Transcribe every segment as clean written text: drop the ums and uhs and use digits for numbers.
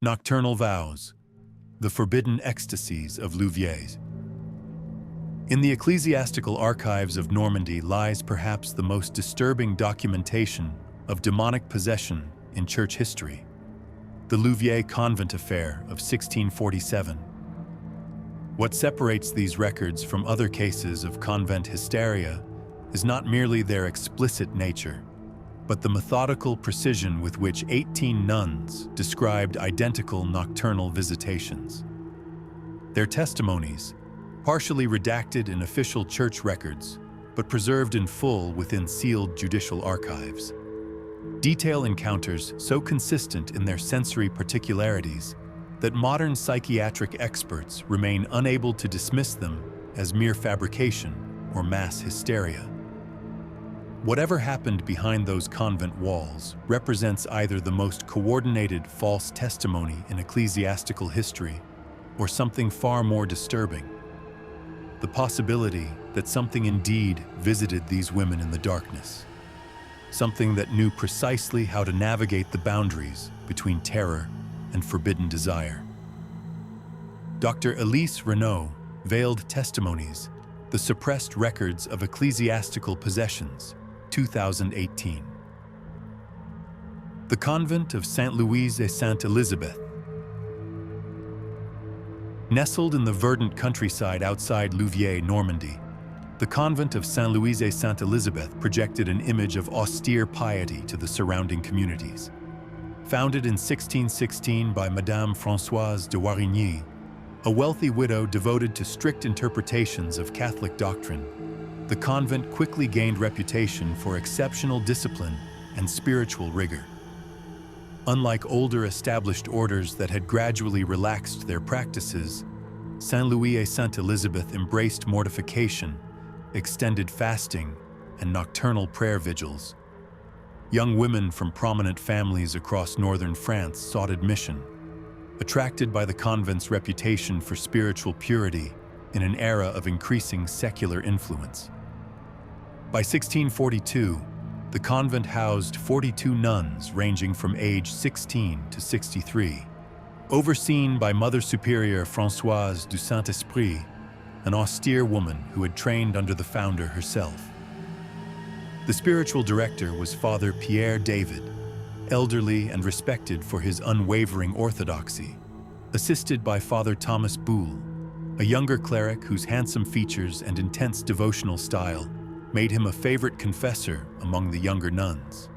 Nocturnal vows, the forbidden ecstasies of Louviers. In the ecclesiastical archives of Normandy lies perhaps the most disturbing documentation of demonic possession in church history, the Louviers convent affair of 1647. What separates these records from other cases of convent hysteria is not merely their explicit nature, but the methodical precision with which 18 nuns described identical nocturnal visitations. Their testimonies, partially redacted in official church records, but preserved in full within sealed judicial archives, detail encounters so consistent in their sensory particularities that modern psychiatric experts remain unable to dismiss them as mere fabrication or mass hysteria. Whatever happened behind those convent walls represents either the most coordinated false testimony in ecclesiastical history or something far more disturbing: the possibility that something indeed visited these women in the darkness, something that knew precisely how to navigate the boundaries between terror and forbidden desire. Dr. Elise Renaud, Veiled Testimonies, The Suppressed Records of Ecclesiastical Possessions, 2018. The Convent of Saint Louise et Sainte Elizabeth. Nestled in the verdant countryside outside Louviers, Normandy, the Convent of Saint Louise et Sainte Elizabeth projected an image of austere piety to the surrounding communities. Founded in 1616 by Madame Françoise de Warigny, a wealthy widow devoted to strict interpretations of Catholic doctrine, the convent quickly gained reputation for exceptional discipline and spiritual rigor. Unlike older established orders that had gradually relaxed their practices, Saint Louis et Sainte Elizabeth embraced mortification, extended fasting, and nocturnal prayer vigils. Young women from prominent families across northern France sought admission, attracted by the convent's reputation for spiritual purity in an era of increasing secular influence. By 1642, the convent housed 42 nuns ranging from age 16 to 63, overseen by Mother Superior Françoise du Saint-Esprit, an austere woman who had trained under the founder herself. The spiritual director was Father Pierre David, elderly and respected for his unwavering orthodoxy, assisted by Father Thomas Boule, a younger cleric whose handsome features and intense devotional style made him a favorite confessor among the younger nuns.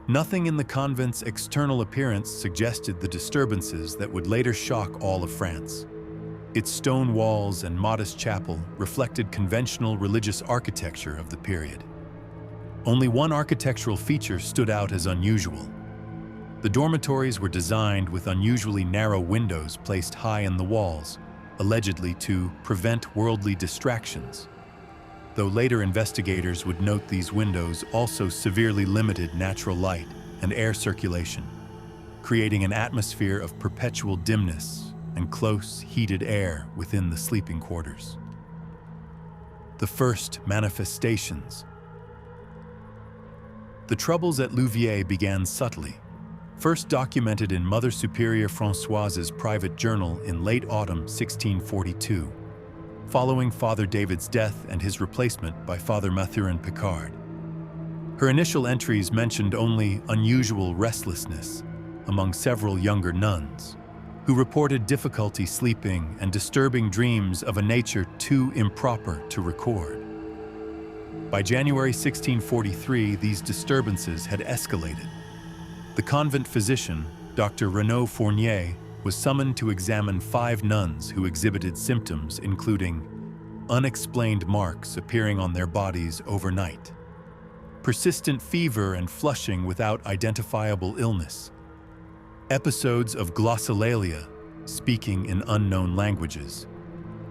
Nothing in the convent's external appearance suggested the disturbances that would later shock all of France. Its stone walls and modest chapel reflected conventional religious architecture of the period. Only one architectural feature stood out as unusual. The dormitories were designed with unusually narrow windows placed high in the walls, allegedly to prevent worldly distractions, though later investigators would note these windows also severely limited natural light and air circulation, creating an atmosphere of perpetual dimness and close, heated air within the sleeping quarters. The first manifestations. The troubles at Louviers began subtly, first documented in Mother Superior Françoise's private journal in late autumn 1642, following Father David's death and his replacement by Father Mathurin Picard. Her initial entries mentioned only unusual restlessness among several younger nuns, who reported difficulty sleeping and disturbing dreams of a nature too improper to record. By January 1643, these disturbances had escalated. The convent physician, Dr. Renaud Fournier, was summoned to examine 5 nuns who exhibited symptoms including unexplained marks appearing on their bodies overnight, persistent fever and flushing without identifiable illness, episodes of glossolalia, speaking in unknown languages,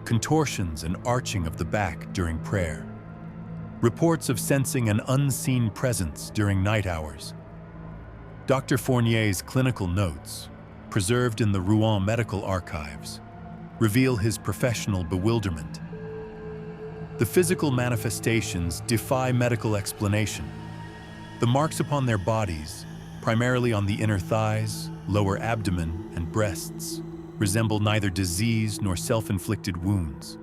contortions and arching of the back during prayer, reports of sensing an unseen presence during night hours. Dr. Fournier's clinical notes, preserved in the Rouen Medical Archives, reveal his professional bewilderment. The physical manifestations defy medical explanation. The marks upon their bodies, primarily on the inner thighs, lower abdomen, and breasts, resemble neither disease nor self-inflicted wounds,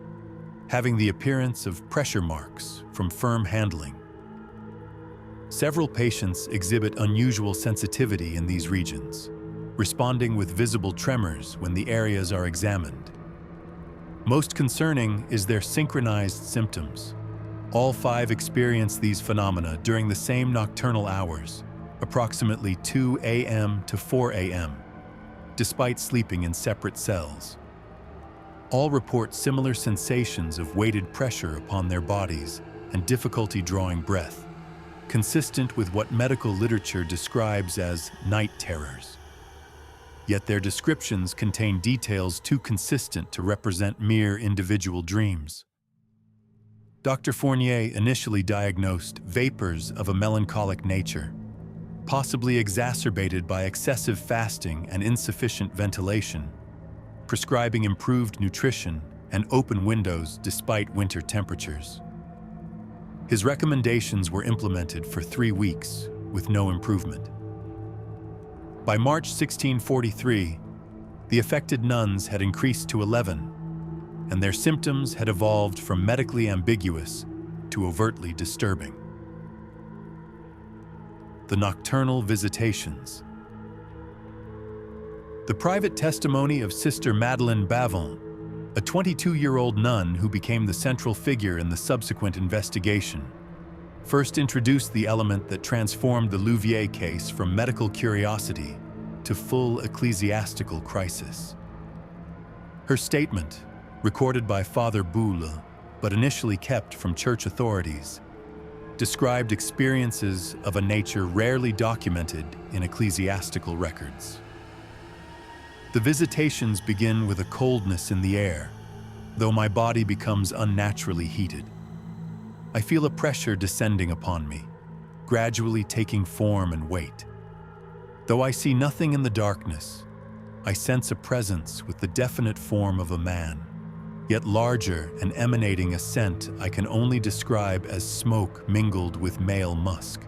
having the appearance of pressure marks from firm handling. Several patients exhibit unusual sensitivity in these regions, responding with visible tremors when the areas are examined. Most concerning is their synchronized symptoms. All 5 experience these phenomena during the same nocturnal hours, approximately 2 a.m. to 4 a.m., despite sleeping in separate cells. All report similar sensations of weighted pressure upon their bodies and difficulty drawing breath, consistent with what medical literature describes as night terrors. Yet their descriptions contain details too consistent to represent mere individual dreams. Dr. Fournier initially diagnosed vapors of a melancholic nature, possibly exacerbated by excessive fasting and insufficient ventilation, prescribing improved nutrition and open windows despite winter temperatures. His recommendations were implemented for 3 weeks with no improvement. By March 1643, the affected nuns had increased to 11, and their symptoms had evolved from medically ambiguous to overtly disturbing. The nocturnal visitations. The private testimony of Sister Madeleine Bavon, a 22-year-old nun who became the central figure in the subsequent investigation, first introduced the element that transformed the Louviers case from medical curiosity to full ecclesiastical crisis. Her statement, recorded by Father Boulle, but initially kept from church authorities, described experiences of a nature rarely documented in ecclesiastical records. The visitations begin with a coldness in the air, though my body becomes unnaturally heated. I feel a pressure descending upon me, gradually taking form and weight. Though I see nothing in the darkness, I sense a presence with the definite form of a man, yet larger and emanating a scent I can only describe as smoke mingled with male musk.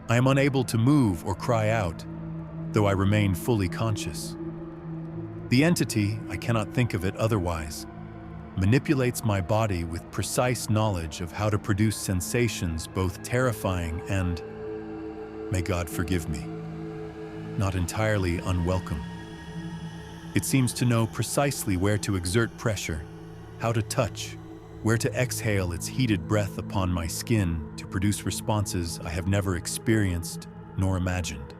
I am unable to move or cry out, though I remain fully conscious. The entity, I cannot think of it otherwise, manipulates my body with precise knowledge of how to produce sensations both terrifying and, may God forgive me, not entirely unwelcome. It seems to know precisely where to exert pressure, how to touch, where to exhale its heated breath upon my skin to produce responses I have never experienced nor imagined.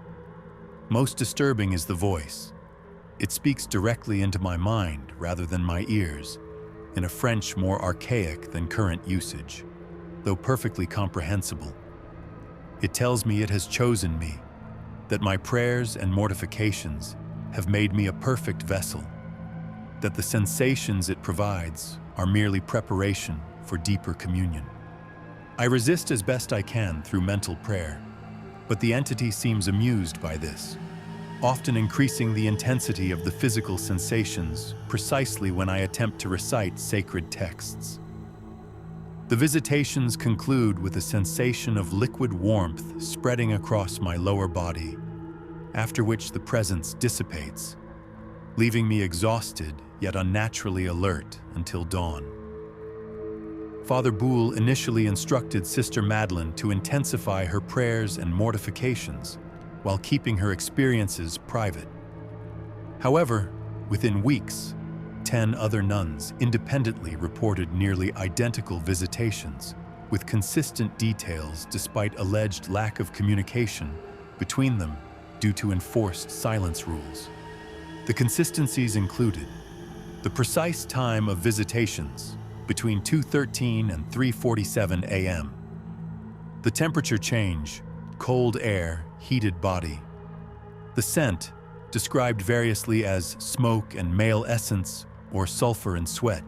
Most disturbing is the voice. It speaks directly into my mind rather than my ears, in a French more archaic than current usage, though perfectly comprehensible. It tells me it has chosen me, that my prayers and mortifications have made me a perfect vessel, that the sensations it provides are merely preparation for deeper communion. I resist as best I can through mental prayer, but the entity seems amused by this, often increasing the intensity of the physical sensations precisely when I attempt to recite sacred texts. The visitations conclude with a sensation of liquid warmth spreading across my lower body, after which the presence dissipates, leaving me exhausted yet unnaturally alert until dawn. Father Boulle initially instructed Sister Madeleine to intensify her prayers and mortifications while keeping her experiences private. However, within weeks, 10 other nuns independently reported nearly identical visitations with consistent details despite alleged lack of communication between them due to enforced silence rules. The consistencies included the precise time of visitations between 2:13 and 3:47 a.m., the temperature change, cold air, heated body, the scent, described variously as smoke and male essence or sulfur and sweat,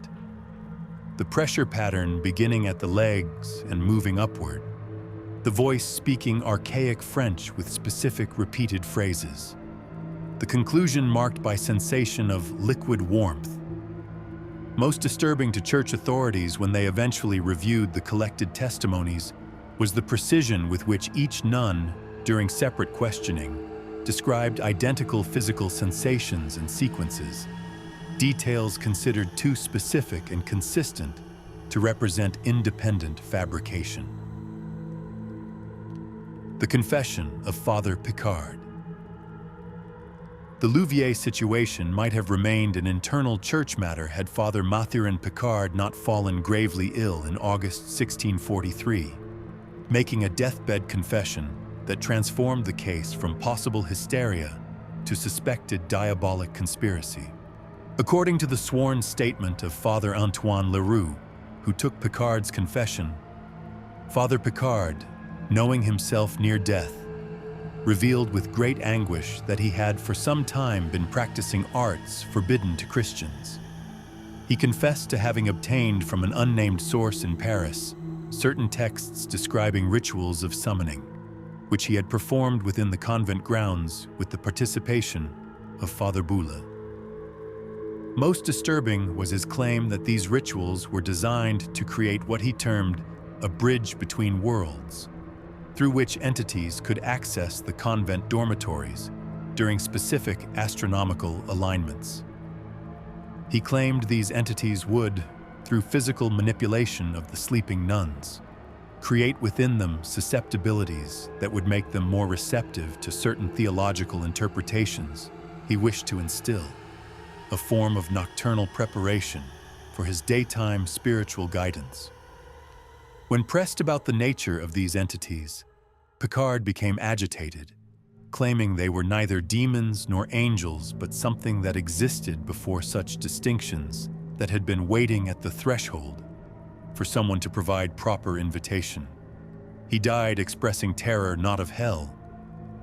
the pressure pattern beginning at the legs and moving upward, the voice speaking archaic French with specific repeated phrases, the conclusion marked by sensation of liquid warmth. Most disturbing to church authorities when they eventually reviewed the collected testimonies was the precision with which each nun during separate questioning, described identical physical sensations and sequences, details considered too specific and consistent to represent independent fabrication. The Confession of Father Picard. The Louviers situation might have remained an internal church matter had Father Mathurin Picard not fallen gravely ill in August 1643, making a deathbed confession that transformed the case from possible hysteria to suspected diabolic conspiracy. According to the sworn statement of Father Antoine Leroux, who took Picard's confession, Father Picard, knowing himself near death, revealed with great anguish that he had for some time been practicing arts forbidden to Christians. He confessed to having obtained from an unnamed source in Paris certain texts describing rituals of summoning, which he had performed within the convent grounds with the participation of Father Boule. Most disturbing was his claim that these rituals were designed to create what he termed a bridge between worlds, through which entities could access the convent dormitories during specific astronomical alignments. He claimed these entities would, through physical manipulation of the sleeping nuns, create within them susceptibilities that would make them more receptive to certain theological interpretations he wished to instill, a form of nocturnal preparation for his daytime spiritual guidance. When pressed about the nature of these entities, Picard became agitated, claiming they were neither demons nor angels but something that existed before such distinctions that had been waiting at the threshold for someone to provide proper invitation. He died expressing terror not of hell,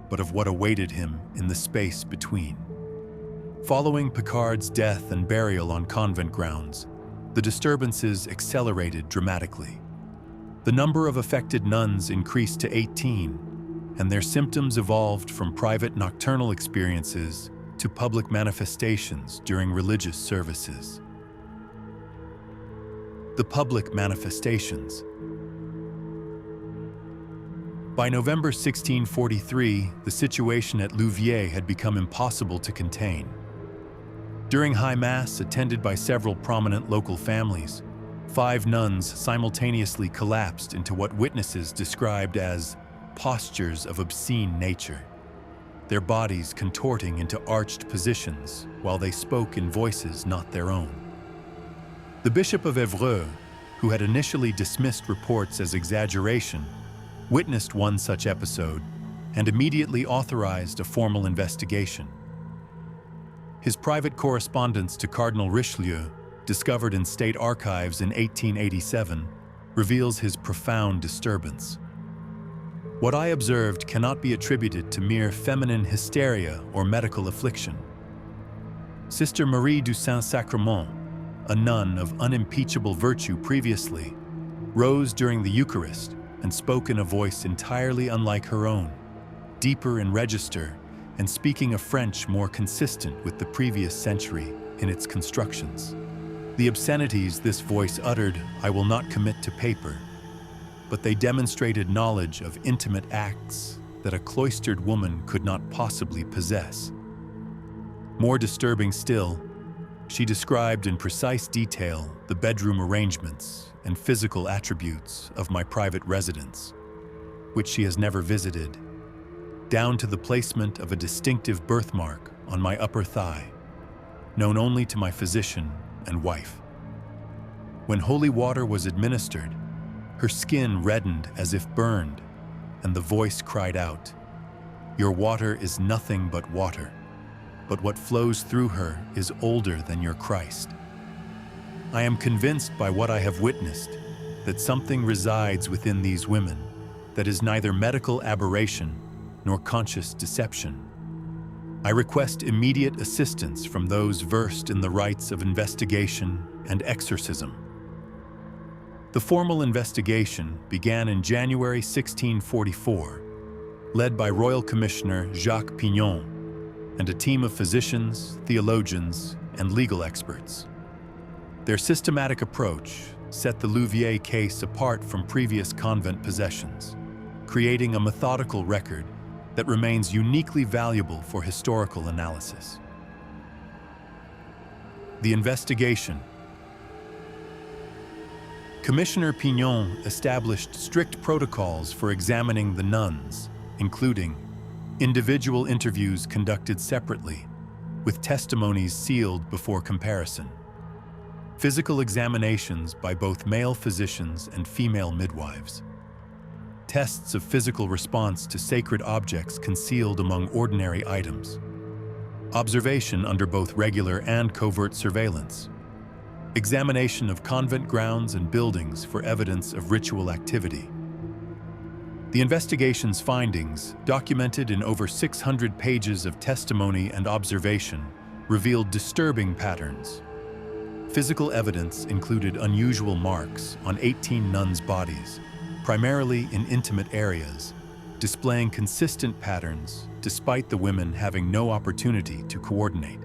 but of what awaited him in the space between. Following Picard's death and burial on convent grounds, the disturbances accelerated dramatically. The number of affected nuns increased to 18, and their symptoms evolved from private nocturnal experiences to public manifestations during religious services. The public manifestations. By November 1643, the situation at Louviers had become impossible to contain. During High Mass, attended by several prominent local families, 5 nuns simultaneously collapsed into what witnesses described as postures of obscene nature, their bodies contorting into arched positions while they spoke in voices not their own. The Bishop of Évreux, who had initially dismissed reports as exaggeration, witnessed one such episode and immediately authorized a formal investigation. His private correspondence to Cardinal Richelieu, discovered in state archives in 1887, reveals his profound disturbance. What I observed cannot be attributed to mere feminine hysteria or medical affliction. Sister Marie du Saint-Sacrement, a nun of unimpeachable virtue previously, rose during the Eucharist and spoke in a voice entirely unlike her own, deeper in register and speaking a French more consistent with the previous century in its constructions. The obscenities this voice uttered I will not commit to paper, but they demonstrated knowledge of intimate acts that a cloistered woman could not possibly possess. More disturbing still, she described in precise detail the bedroom arrangements and physical attributes of my private residence, which she has never visited, down to the placement of a distinctive birthmark on my upper thigh, known only to my physician and wife. When holy water was administered, her skin reddened as if burned, and the voice cried out, "Your water is nothing but water, but what flows through her is older than your Christ." I am convinced by what I have witnessed that something resides within these women that is neither medical aberration nor conscious deception. I request immediate assistance from those versed in the rites of investigation and exorcism. The formal investigation began in January 1644, led by Royal Commissioner Jacques Pignon and a team of physicians, theologians, and legal experts. Their systematic approach set the Louviers case apart from previous convent possessions, creating a methodical record that remains uniquely valuable for historical analysis. The investigation. Commissioner Pignon established strict protocols for examining the nuns, including individual interviews conducted separately, with testimonies sealed before comparison, physical examinations by both male physicians and female midwives, tests of physical response to sacred objects concealed among ordinary items, observation under both regular and covert surveillance, examination of convent grounds and buildings for evidence of ritual activity. The investigation's findings, documented in over 600 pages of testimony and observation, revealed disturbing patterns. Physical evidence included unusual marks on 18 nuns' bodies, primarily in intimate areas, displaying consistent patterns despite the women having no opportunity to coordinate.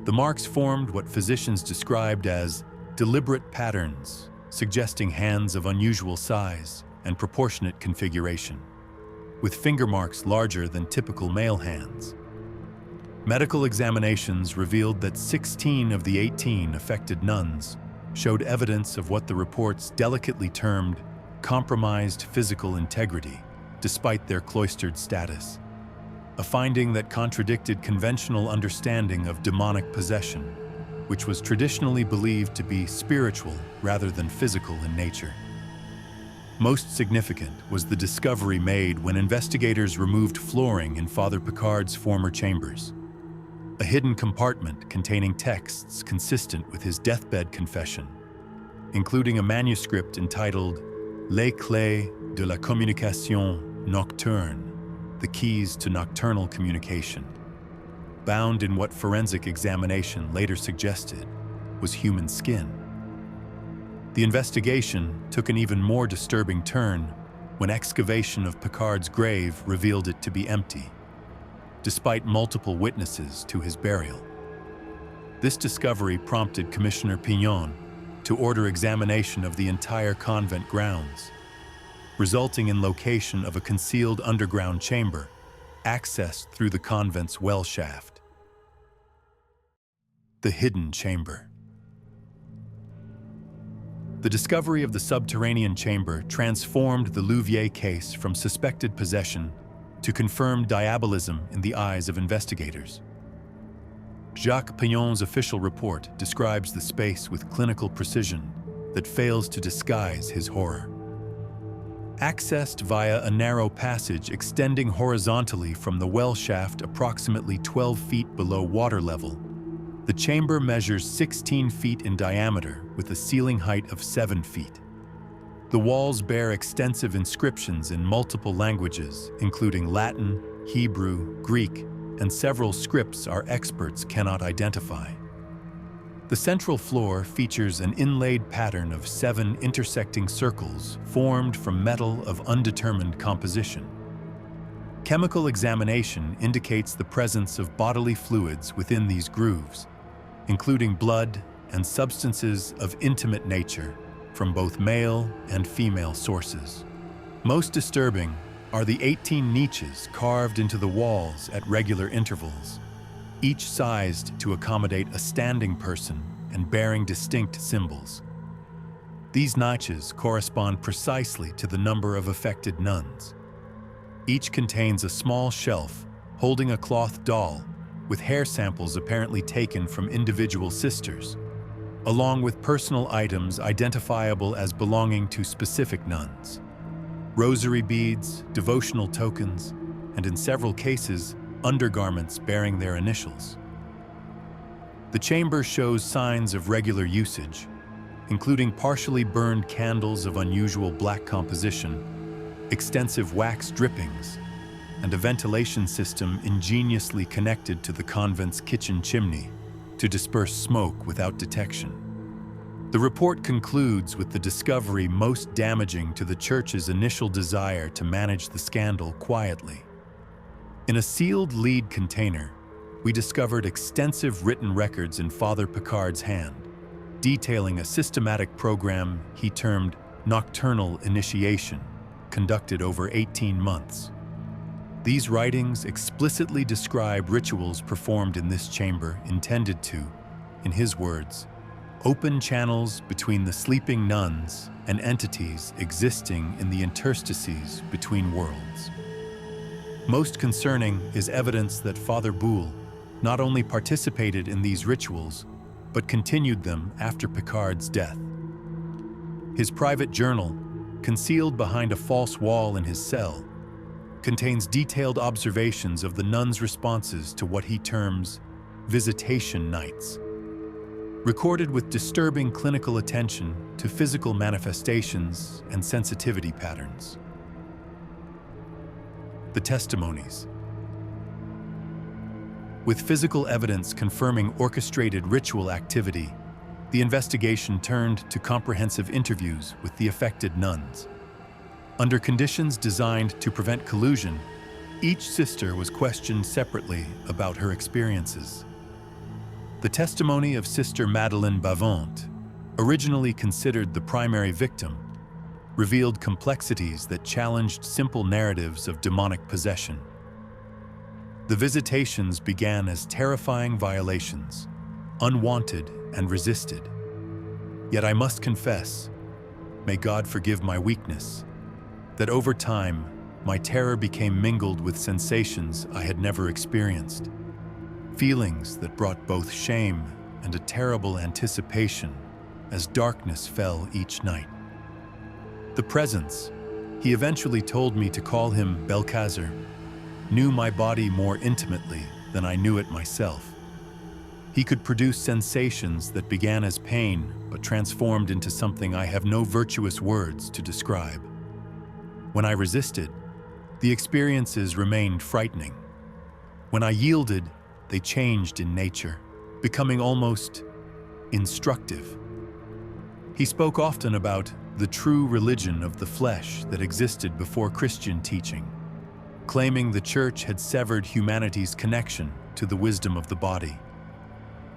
The marks formed what physicians described as deliberate patterns, suggesting hands of unusual size and proportionate configuration, with finger marks larger than typical male hands. Medical examinations revealed that 16 of the 18 affected nuns showed evidence of what the reports delicately termed compromised physical integrity, despite their cloistered status, a finding that contradicted conventional understanding of demonic possession, which was traditionally believed to be spiritual rather than physical in nature. Most significant was the discovery made when investigators removed flooring in Father Picard's former chambers, a hidden compartment containing texts consistent with his deathbed confession, including a manuscript entitled Les clés de la communication nocturne, the keys to nocturnal communication, bound in what forensic examination later suggested was human skin. The investigation took an even more disturbing turn when excavation of Picard's grave revealed it to be empty, despite multiple witnesses to his burial. This discovery prompted Commissioner Pignon to order examination of the entire convent grounds, resulting in location of a concealed underground chamber accessed through the convent's well shaft. The hidden chamber. The discovery of the subterranean chamber transformed the Louviers case from suspected possession to confirmed diabolism in the eyes of investigators. Jacques Pignon's official report describes the space with clinical precision that fails to disguise his horror. Accessed via a narrow passage extending horizontally from the well shaft approximately 12 feet below water level, the chamber measures 16 feet in diameter with a ceiling height of 7 feet. The walls bear extensive inscriptions in multiple languages, including Latin, Hebrew, Greek, and several scripts our experts cannot identify. The central floor features an inlaid pattern of 7 intersecting circles formed from metal of undetermined composition. Chemical examination indicates the presence of bodily fluids within these grooves, including blood and substances of intimate nature from both male and female sources. Most disturbing are the 18 niches carved into the walls at regular intervals, each sized to accommodate a standing person and bearing distinct symbols. These niches correspond precisely to the number of affected nuns. Each contains a small shelf holding a cloth doll with hair samples apparently taken from individual sisters, along with personal items identifiable as belonging to specific nuns. Rosary beads, devotional tokens, and in several cases, undergarments bearing their initials. The chamber shows signs of regular usage, including partially burned candles of unusual black composition, extensive wax drippings, and a ventilation system ingeniously connected to the convent's kitchen chimney to disperse smoke without detection. The report concludes with the discovery most damaging to the Church's initial desire to manage the scandal quietly. In a sealed lead container, we discovered extensive written records in Father Picard's hand, detailing a systematic program he termed nocturnal initiation, conducted over 18 months. These writings explicitly describe rituals performed in this chamber intended to, in his words, open channels between the sleeping nuns and entities existing in the interstices between worlds. Most concerning is evidence that Father Boule not only participated in these rituals, but continued them after Picard's death. His private journal, concealed behind a false wall in his cell, contains detailed observations of the nuns' responses to what he terms visitation nights, recorded with disturbing clinical attention to physical manifestations and sensitivity patterns. The testimonies. With physical evidence confirming orchestrated ritual activity, the investigation turned to comprehensive interviews with the affected nuns. Under conditions designed to prevent collusion, each sister was questioned separately about her experiences. The testimony of Sister Madeleine Bavant, originally considered the primary victim, revealed complexities that challenged simple narratives of demonic possession. The visitations began as terrifying violations, unwanted and resisted. Yet I must confess, may God forgive my weakness, that over time, my terror became mingled with sensations I had never experienced, feelings that brought both shame and a terrible anticipation as darkness fell each night. The presence, he eventually told me to call him Belkazar, knew my body more intimately than I knew it myself. He could produce sensations that began as pain but transformed into something I have no virtuous words to describe. When I resisted, the experiences remained frightening. When I yielded, they changed in nature, becoming almost instructive. He spoke often about the true religion of the flesh that existed before Christian teaching, claiming the Church had severed humanity's connection to the wisdom of the body.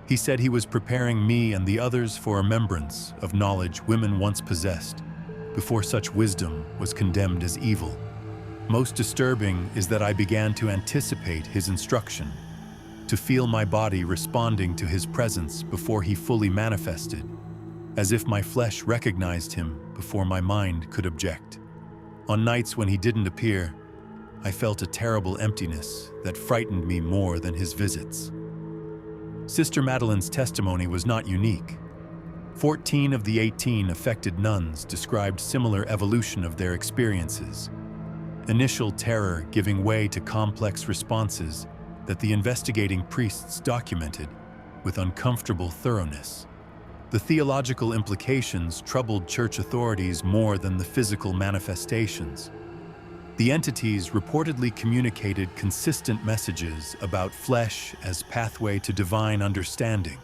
He said he was preparing me and the others for a remembrance of knowledge women once possessed, before such wisdom was condemned as evil. Most disturbing is that I began to anticipate his instruction, to feel my body responding to his presence before he fully manifested, as if my flesh recognized him before my mind could object. On nights when he didn't appear, I felt a terrible emptiness that frightened me more than his visits. Sister Madeleine's testimony was not unique. 14 of the 18 affected nuns described similar evolution of their experiences, initial terror giving way to complex responses that the investigating priests documented with uncomfortable thoroughness. The theological implications troubled church authorities more than the physical manifestations. The entities reportedly communicated consistent messages about flesh as pathway to divine understanding,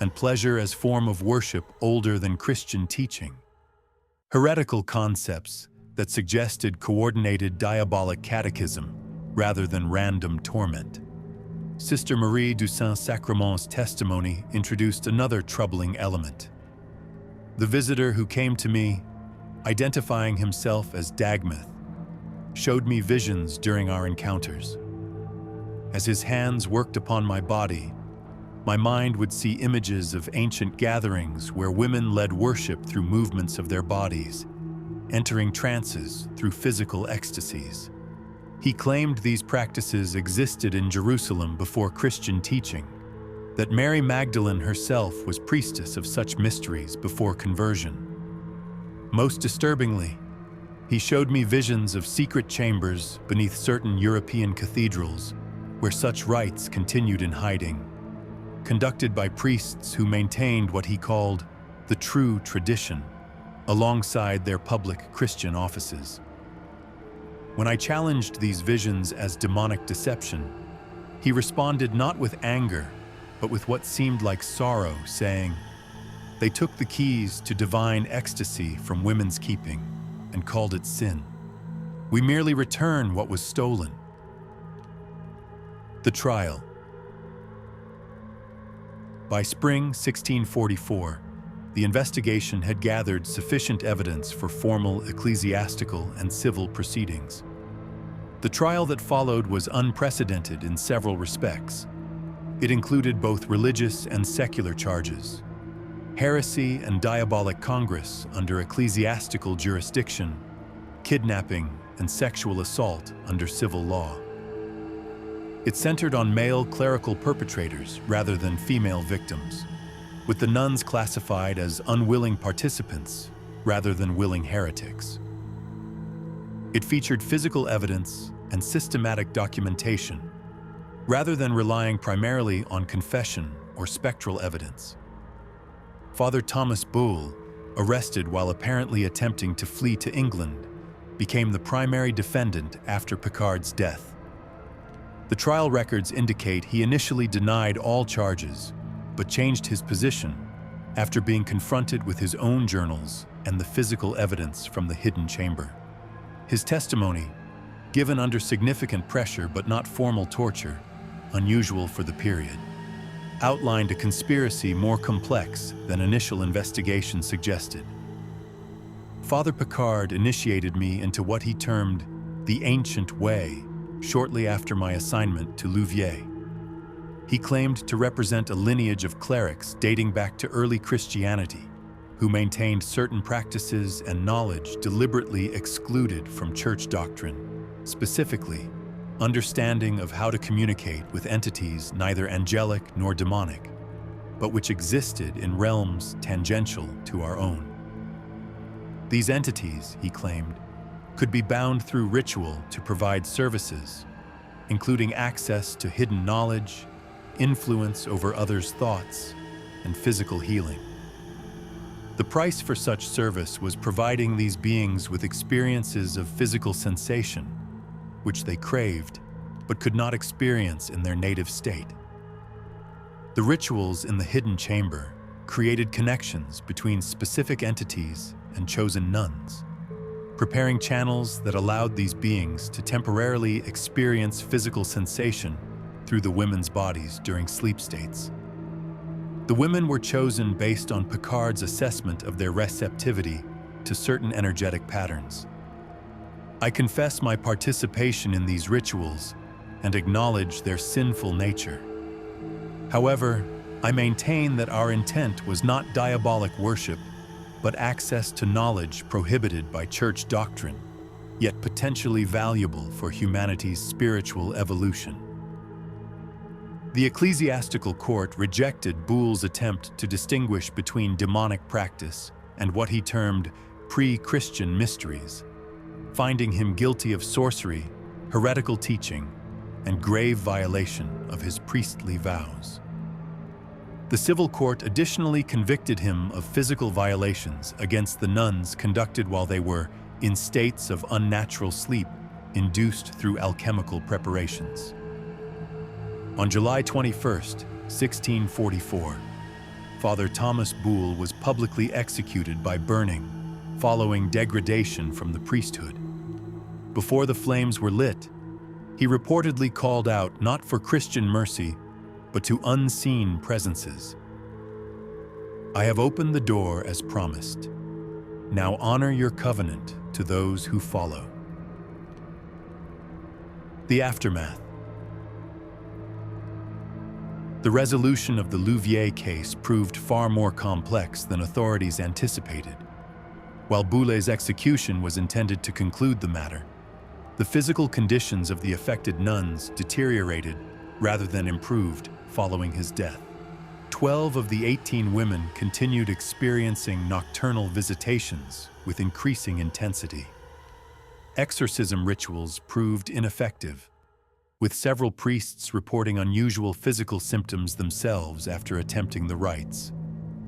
and pleasure as form of worship older than Christian teaching. Heretical concepts that suggested coordinated diabolic catechism rather than random torment. Sister Marie du Saint-Sacrement's testimony introduced another troubling element. The visitor who came to me, identifying himself as Dagmeth, showed me visions during our encounters. As his hands worked upon my body, my mind would see images of ancient gatherings where women led worship through movements of their bodies, entering trances through physical ecstasies. He claimed these practices existed in Jerusalem before Christian teaching, that Mary Magdalene herself was priestess of such mysteries before conversion. Most disturbingly, he showed me visions of secret chambers beneath certain European cathedrals where such rites continued in hiding, conducted by priests who maintained what he called the true tradition, alongside their public Christian offices. When I challenged these visions as demonic deception, he responded not with anger, but with what seemed like sorrow, saying, "They took the keys to divine ecstasy from women's keeping and called it sin. We merely return what was stolen." The trial. By spring 1644, the investigation had gathered sufficient evidence for formal ecclesiastical and civil proceedings. The trial that followed was unprecedented in several respects. It included both religious and secular charges, heresy and diabolic congress under ecclesiastical jurisdiction, kidnapping and sexual assault under civil law. It centered on male clerical perpetrators rather than female victims, with the nuns classified as unwilling participants rather than willing heretics. It featured physical evidence and systematic documentation, rather than relying primarily on confession or spectral evidence. Father Thomas Bull, arrested while apparently attempting to flee to England, became the primary defendant after Picard's death. The trial records indicate he initially denied all charges, but changed his position after being confronted with his own journals and the physical evidence from the hidden chamber. His testimony, given under significant pressure but not formal torture, unusual for the period, outlined a conspiracy more complex than initial investigation suggested. Father Picard initiated me into what he termed the ancient way shortly after my assignment to Louviers. He claimed to represent a lineage of clerics dating back to early Christianity, who maintained certain practices and knowledge deliberately excluded from church doctrine, specifically, understanding of how to communicate with entities neither angelic nor demonic, but which existed in realms tangential to our own. These entities, he claimed, could be bound through ritual to provide services, including access to hidden knowledge, influence over others' thoughts, and physical healing. The price for such service was providing these beings with experiences of physical sensation, which they craved but could not experience in their native state. The rituals in the hidden chamber created connections between specific entities and chosen nuns, preparing channels that allowed these beings to temporarily experience physical sensation through the women's bodies during sleep states. The women were chosen based on Picard's assessment of their receptivity to certain energetic patterns. I confess my participation in these rituals and acknowledge their sinful nature. However, I maintain that our intent was not diabolic worship, but access to knowledge prohibited by church doctrine, yet potentially valuable for humanity's spiritual evolution. The ecclesiastical court rejected Boule's attempt to distinguish between demonic practice and what he termed pre-Christian mysteries, finding him guilty of sorcery, heretical teaching, and grave violation of his priestly vows. The civil court additionally convicted him of physical violations against the nuns conducted while they were in states of unnatural sleep induced through alchemical preparations. On July 21, 1644, Father Thomas Bull was publicly executed by burning, following degradation from the priesthood. Before the flames were lit, he reportedly called out not for Christian mercy, but to unseen presences. I have opened the door as promised. Now honor your covenant to those who follow. The aftermath. The resolution of the Louviers case proved far more complex than authorities anticipated. While Boule's execution was intended to conclude the matter, the physical conditions of the affected nuns deteriorated rather than improved following his death. 12 of the 18 women continued experiencing nocturnal visitations with increasing intensity. Exorcism rituals proved ineffective, with several priests reporting unusual physical symptoms themselves after attempting the rites,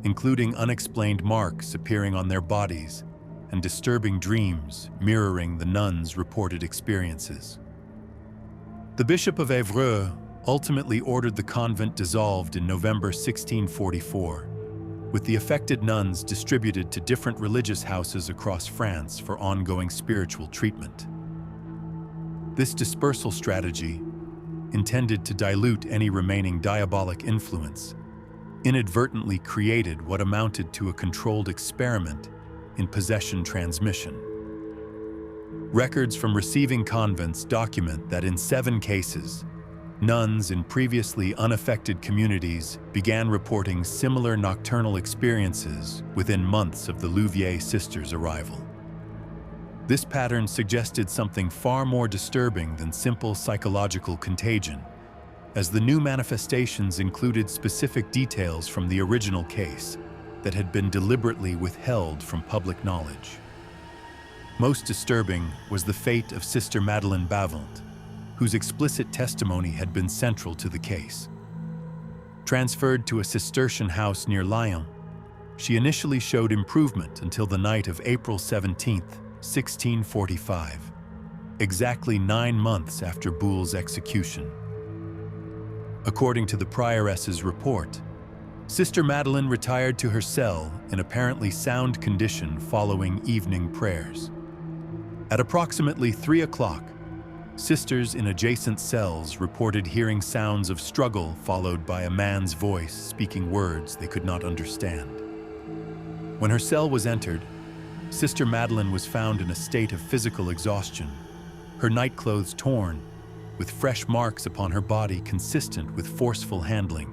including unexplained marks appearing on their bodies and disturbing dreams mirroring the nuns' reported experiences. The Bishop of Évreux ultimately ordered the convent dissolved in November 1644, with the affected nuns distributed to different religious houses across France for ongoing spiritual treatment. This dispersal strategy, intended to dilute any remaining diabolic influence, inadvertently created what amounted to a controlled experiment in possession transmission. Records from receiving convents document that in 7 cases, nuns in previously unaffected communities began reporting similar nocturnal experiences within months of the Louviers sisters' arrival. This pattern suggested something far more disturbing than simple psychological contagion, as the new manifestations included specific details from the original case that had been deliberately withheld from public knowledge. Most disturbing was the fate of Sister Madeleine Bavant, whose explicit testimony had been central to the case. Transferred to a Cistercian house near Lyon, she initially showed improvement until the night of April 17, 1645, exactly 9 months after Boule's execution. According to the prioress's report, Sister Madeleine retired to her cell in apparently sound condition following evening prayers. At approximately 3 o'clock, sisters in adjacent cells reported hearing sounds of struggle followed by a man's voice speaking words they could not understand. When her cell was entered, Sister Madeleine was found in a state of physical exhaustion, her nightclothes torn, with fresh marks upon her body consistent with forceful handling.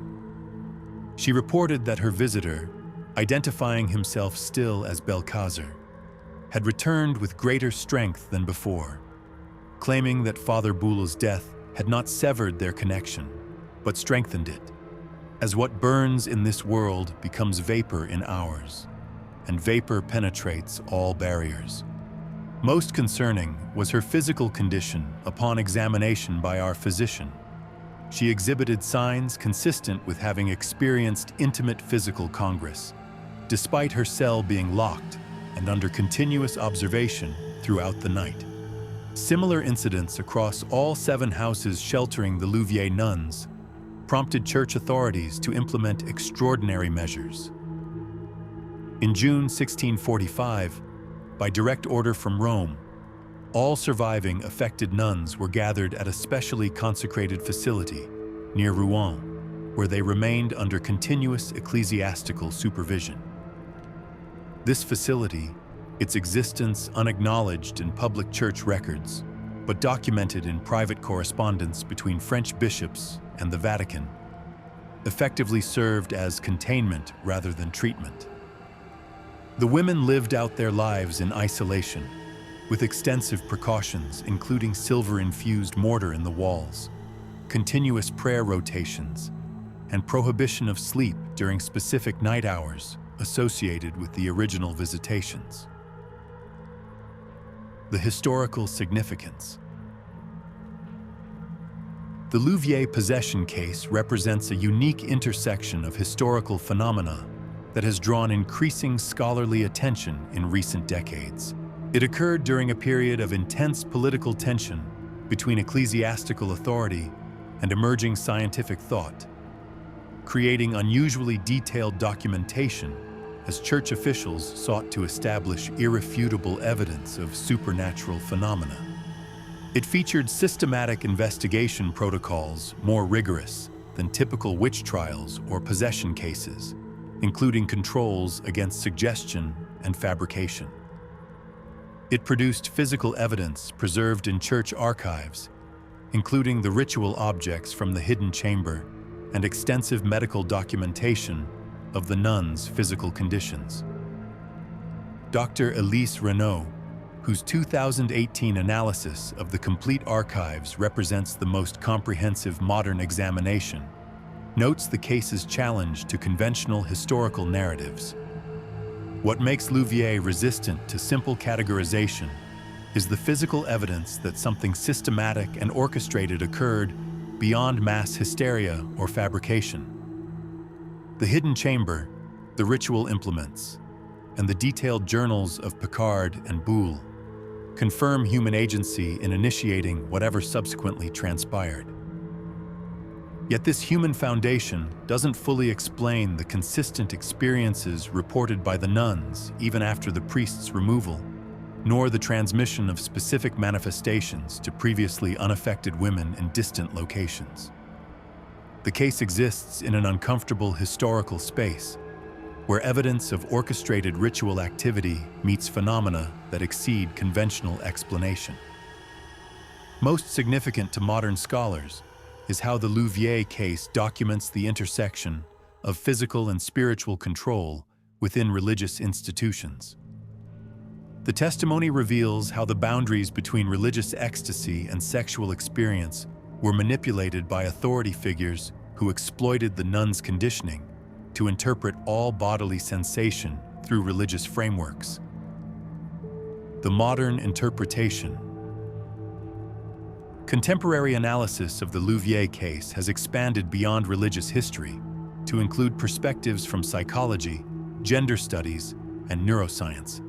She reported that her visitor, identifying himself still as Belkazar, had returned with greater strength than before, claiming that Father Boule's death had not severed their connection, but strengthened it, as what burns in this world becomes vapor in ours, and vapor penetrates all barriers. Most concerning was her physical condition upon examination by our physician. She exhibited signs consistent with having experienced intimate physical congress, despite her cell being locked and under continuous observation throughout the night. Similar incidents across all 7 houses sheltering the Louviers nuns prompted church authorities to implement extraordinary measures. In June 1645, by direct order from Rome, all surviving affected nuns were gathered at a specially consecrated facility near Rouen, where they remained under continuous ecclesiastical supervision. This facility, its existence unacknowledged in public church records, but documented in private correspondence between French bishops and the Vatican, effectively served as containment rather than treatment. The women lived out their lives in isolation, with extensive precautions including silver-infused mortar in the walls, continuous prayer rotations, and prohibition of sleep during specific night hours associated with the original visitations. The historical significance. The Louviers possession case represents a unique intersection of historical phenomena that has drawn increasing scholarly attention in recent decades. It occurred during a period of intense political tension between ecclesiastical authority and emerging scientific thought, creating unusually detailed documentation as church officials sought to establish irrefutable evidence of supernatural phenomena. It featured systematic investigation protocols more rigorous than typical witch trials or possession cases, including controls against suggestion and fabrication. It produced physical evidence preserved in church archives, including the ritual objects from the hidden chamber and extensive medical documentation of the nuns' physical conditions. Dr. Elise Renaud, whose 2018 analysis of the complete archives represents the most comprehensive modern examination, notes the case's challenge to conventional historical narratives. What makes Louviers resistant to simple categorization is the physical evidence that something systematic and orchestrated occurred beyond mass hysteria or fabrication. The hidden chamber, the ritual implements, and the detailed journals of Picard and Boule confirm human agency in initiating whatever subsequently transpired. Yet this human foundation doesn't fully explain the consistent experiences reported by the nuns even after the priest's removal, nor the transmission of specific manifestations to previously unaffected women in distant locations. The case exists in an uncomfortable historical space, where evidence of orchestrated ritual activity meets phenomena that exceed conventional explanation. Most significant to modern scholars is how the Louviers case documents the intersection of physical and spiritual control within religious institutions. The testimony reveals how the boundaries between religious ecstasy and sexual experience were manipulated by authority figures who exploited the nuns' conditioning to interpret all bodily sensation through religious frameworks. The modern interpretation. Contemporary analysis of the Louviers case has expanded beyond religious history to include perspectives from psychology, gender studies, and neuroscience.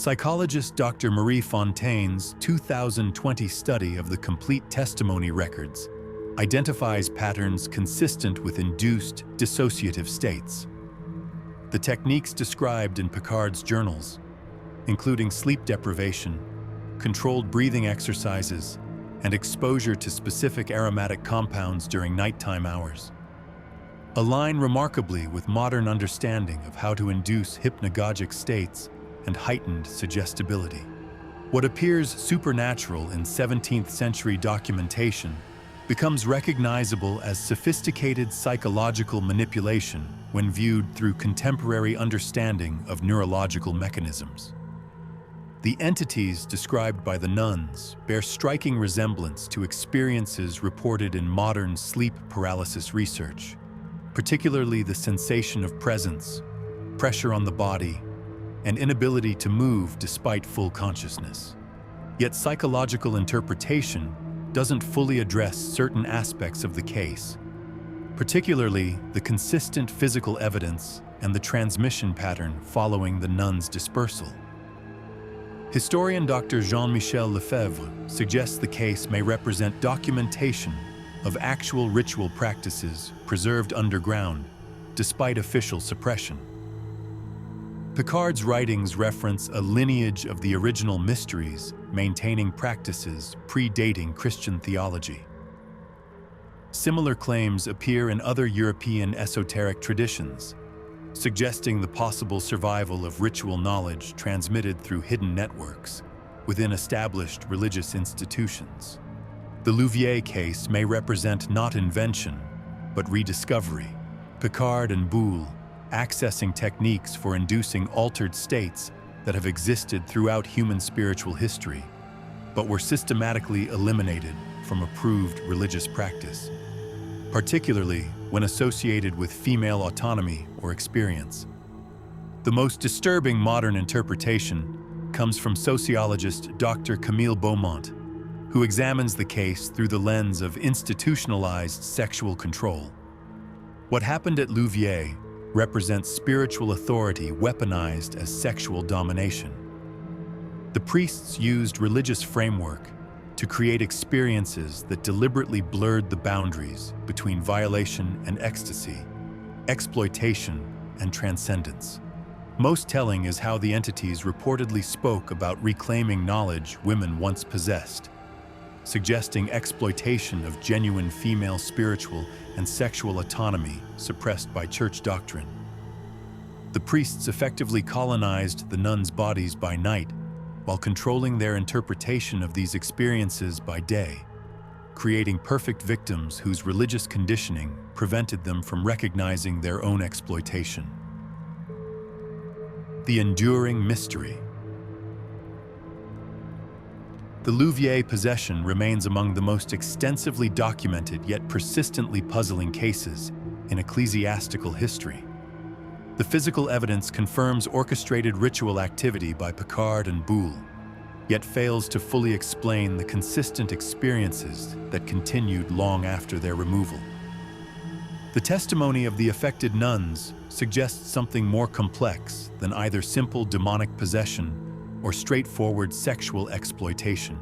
Psychologist Dr. Marie Fontaine's 2020 study of the complete testimony records identifies patterns consistent with induced dissociative states. The techniques described in Picard's journals, including sleep deprivation, controlled breathing exercises, and exposure to specific aromatic compounds during nighttime hours, align remarkably with modern understanding of how to induce hypnagogic states and heightened suggestibility. What appears supernatural in 17th century documentation becomes recognizable as sophisticated psychological manipulation when viewed through contemporary understanding of neurological mechanisms. The entities described by the nuns bear striking resemblance to experiences reported in modern sleep paralysis research, particularly the sensation of presence, pressure on the body, and inability to move despite full consciousness. Yet psychological interpretation doesn't fully address certain aspects of the case, particularly the consistent physical evidence and the transmission pattern following the nuns' dispersal. Historian Dr. Jean-Michel Lefebvre suggests the case may represent documentation of actual ritual practices preserved underground despite official suppression. Picard's writings reference a lineage of the original mysteries maintaining practices predating Christian theology. Similar claims appear in other European esoteric traditions, suggesting the possible survival of ritual knowledge transmitted through hidden networks within established religious institutions. The Louviers case may represent not invention, but rediscovery. Picard and Boole accessing techniques for inducing altered states that have existed throughout human spiritual history, but were systematically eliminated from approved religious practice, particularly when associated with female autonomy or experience. The most disturbing modern interpretation comes from sociologist Dr. Camille Beaumont, who examines the case through the lens of institutionalized sexual control. What happened at Louviers represents spiritual authority weaponized as sexual domination. The priests used religious framework to create experiences that deliberately blurred the boundaries between violation and ecstasy, exploitation and transcendence. Most telling is how the entities reportedly spoke about reclaiming knowledge women once possessed, suggesting exploitation of genuine female spiritual and sexual autonomy suppressed by church doctrine. The priests effectively colonized the nuns' bodies by night while controlling their interpretation of these experiences by day, creating perfect victims whose religious conditioning prevented them from recognizing their own exploitation. The enduring mystery. The Louviers possession remains among the most extensively documented yet persistently puzzling cases in ecclesiastical history. The physical evidence confirms orchestrated ritual activity by Picard and Boole, yet fails to fully explain the consistent experiences that continued long after their removal. The testimony of the affected nuns suggests something more complex than either simple demonic possession or straightforward sexual exploitation.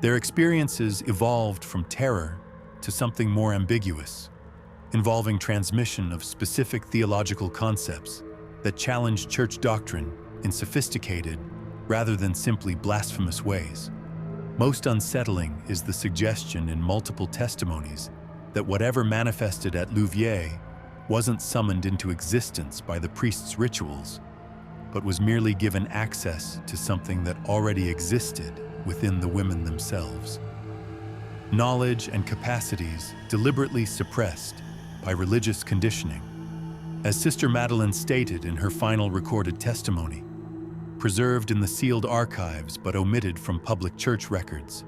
Their experiences evolved from terror to something more ambiguous, involving transmission of specific theological concepts that challenge church doctrine in sophisticated rather than simply blasphemous ways. Most unsettling is the suggestion in multiple testimonies that whatever manifested at Louviers wasn't summoned into existence by the priest's rituals, but was merely given access to something that already existed within the women themselves. Knowledge and capacities deliberately suppressed by religious conditioning, as Sister Madeleine stated in her final recorded testimony, preserved in the sealed archives but omitted from public church records.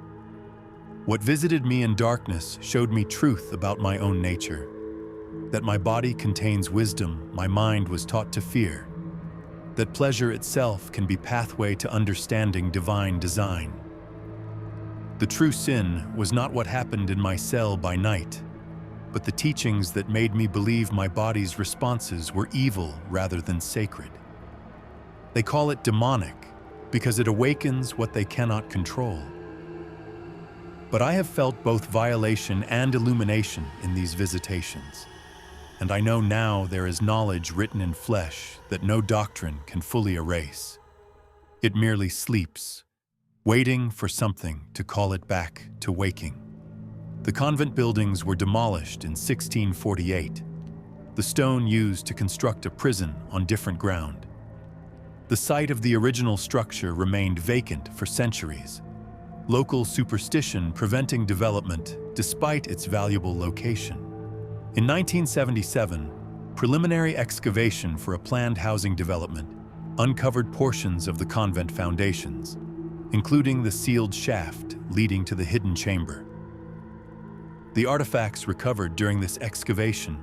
What visited me in darkness showed me truth about my own nature, that my body contains wisdom my mind was taught to fear, that pleasure itself can be pathway to understanding divine design. The true sin was not what happened in my cell by night, but the teachings that made me believe my body's responses were evil rather than sacred. They call it demonic because it awakens what they cannot control. But I have felt both violation and illumination in these visitations, and I know now there is knowledge written in flesh that no doctrine can fully erase. It merely sleeps, waiting for something to call it back to waking. The convent buildings were demolished in 1648, the stone used to construct a prison on different ground. The site of the original structure remained vacant for centuries, local superstition preventing development despite its valuable location. In 1977, preliminary excavation for a planned housing development uncovered portions of the convent foundations, including the sealed shaft leading to the hidden chamber. The artifacts recovered during this excavation,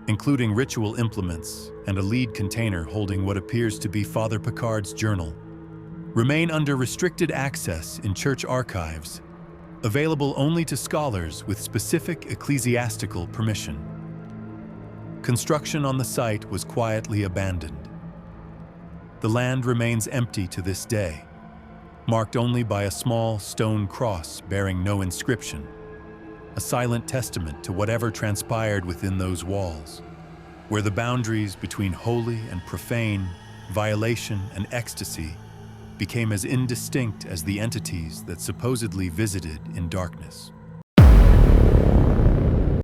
including ritual implements and a lead container holding what appears to be Father Picard's journal, remain under restricted access in church archives, available only to scholars with specific ecclesiastical permission. Construction on the site was quietly abandoned. The land remains empty to this day, marked only by a small stone cross bearing no inscription, a silent testament to whatever transpired within those walls, where the boundaries between holy and profane, violation and ecstasy became as indistinct as the entities that supposedly visited in darkness.